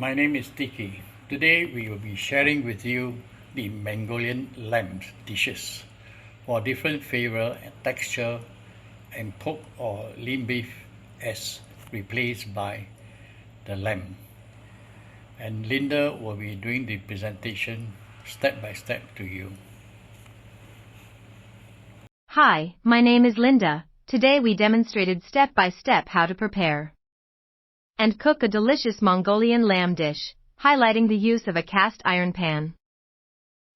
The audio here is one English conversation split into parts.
my name is Dicky. Today we will be sharing with you the Mongolian lamb dishes for different flavor and texture, and pork or lean beef as replaced by the lamb. And Linda will be doing the presentation step by step to you. Hi, my name is Linda. Today we demonstrated step by step how to prepare and cook a delicious Mongolian lamb dish, highlighting the use of a cast iron pan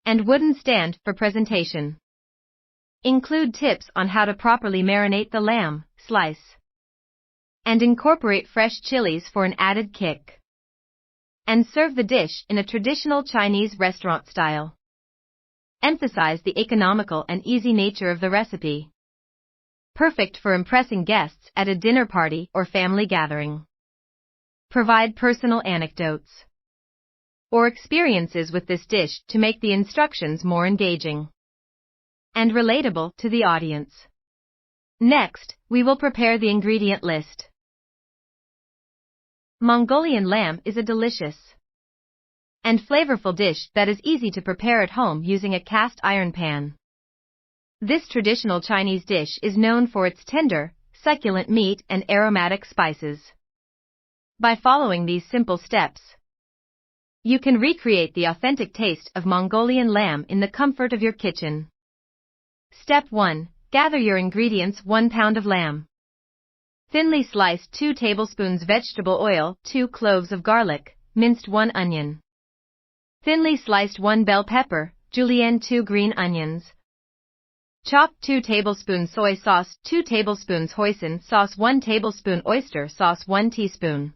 and wooden stand for presentation. Include tips on how to properly marinate the lamb, slice, and incorporate fresh chilies for an added kick. And serve the dish in a traditional Chinese restaurant style. Emphasize the economical and easy nature of the recipe. Perfect for impressing guests at a dinner party or family gathering. Provide personal anecdotes or experiences with this dish to make the instructions more engaging and relatable to the audience. Next, we will prepare the ingredient list. Mongolian lamb is a delicious and flavorful dish that is easy to prepare at home using a cast iron pan. This traditional Chinese dish is known for its tender, succulent meat and aromatic spices. By following these simple steps, you can recreate the authentic taste of Mongolian lamb in the comfort of your kitchen. Step 1. Gather your ingredients: 1 pound of lamb. Thinly sliced 2 tablespoons vegetable oil, 2 cloves of garlic, minced 1 onion. Thinly sliced 1 bell pepper, julienne 2 green onions. Chopped 2 tablespoons soy sauce, 2 tablespoons hoisin sauce, 1 tablespoon oyster sauce, 1 teaspoon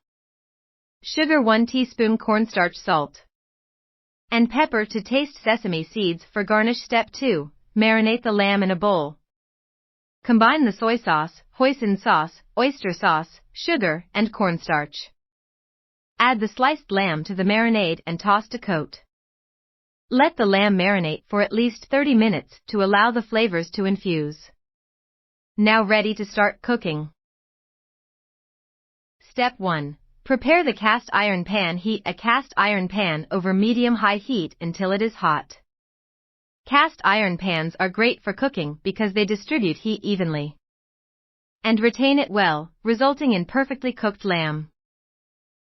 sugar, 1 teaspoon cornstarch, salt and pepper to taste, sesame seeds for garnish. Step 2. Marinate the lamb in a bowl. Combine the soy sauce, hoisin sauce, oyster sauce, sugar, and cornstarch. Add the sliced lamb to the marinade and toss to coat. Let the lamb marinate for at least 30 minutes to allow the flavors to infuse. Now ready to start cooking. Step 1. Prepare the cast iron pan. Heat a cast iron pan over medium-high heat until it is hot. Cast iron pans are great for cooking because they distribute heat evenly and retain it well, resulting in perfectly cooked lamb.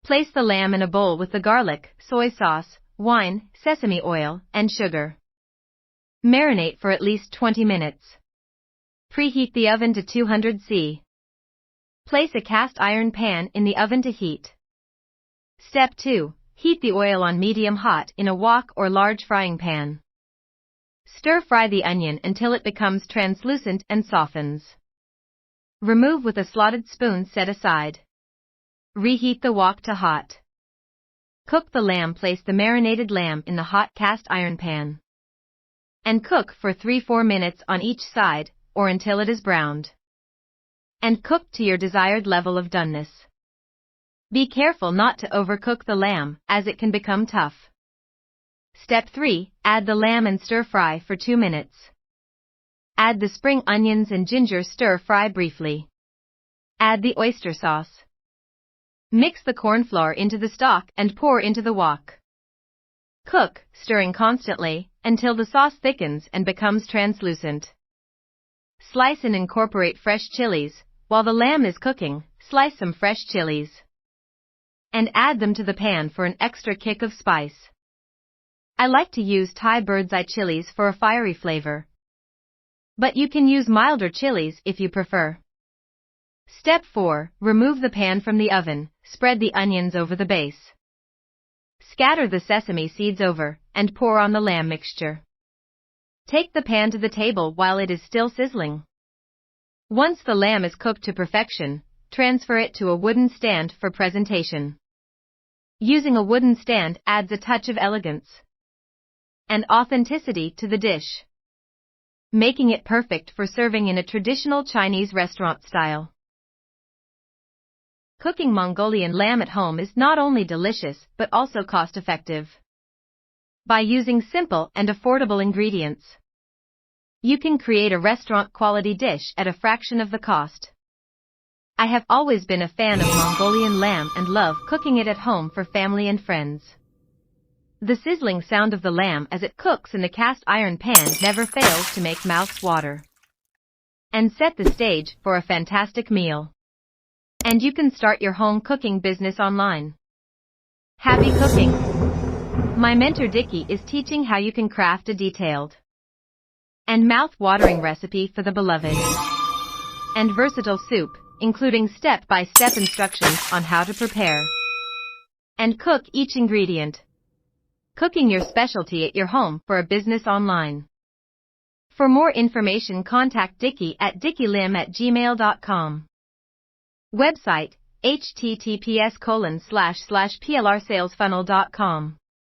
Place the lamb in a bowl with the garlic, soy sauce, wine, sesame oil, and sugar. Marinate for at least 20 minutes. Preheat the oven to 200 C. Place a cast iron pan in the oven to heat. Step 2. Heat the oil on medium hot in a wok or large frying pan. Stir fry the onion until it becomes translucent and softens. Remove with a slotted spoon, set aside. Reheat the wok to hot. Cook the lamb. Place the marinated lamb in the hot cast iron pan and cook for 3-4 minutes on each side, or until it is browned and cooked to your desired level of doneness. Be careful not to overcook the lamb, as it can become tough. Step 3. Add the lamb and stir fry for 2 minutes. Add the spring onions and ginger. Stir fry briefly. Add the oyster sauce. Mix the corn flour into the stock and pour into the wok. Cook, stirring constantly, until the sauce thickens and becomes translucent. Slice and incorporate fresh chilies. While the lamb is cooking, slice some fresh chilies and add them to the pan for an extra kick of spice. I like to use Thai bird's eye chilies for a fiery flavor, but you can use milder chilies if you prefer. Step 4. Remove the pan from the oven. Spread the onions over the base. Scatter the sesame seeds over, and pour on the lamb mixture. Take the pan to the table while it is still sizzling. Once the lamb is cooked to perfection, transfer it to a wooden stand for presentation. Using a wooden stand adds a touch of elegance and authenticity to the dish, making it perfect for serving in a traditional Chinese restaurant style. Cooking Mongolian lamb at home is not only delicious but also cost-effective. By using simple and affordable ingredients, you can create a restaurant-quality dish at a fraction of the cost. I have always been a fan of Mongolian lamb and love cooking it at home for family and friends. The sizzling sound of the lamb as it cooks in the cast iron pan never fails to make mouths water and set the stage for a fantastic meal. And you can start your home cooking business online. Happy cooking! My mentor Dickie is teaching how you can craft a detailed and mouth-watering recipe for the beloved and versatile soup, including step-by-step instructions on how to prepare and cook each ingredient. Cooking your specialty at your home for a business online. For more information, contact Dickie at dickielim@gmail.com. Website https://plrsalesfunnel.com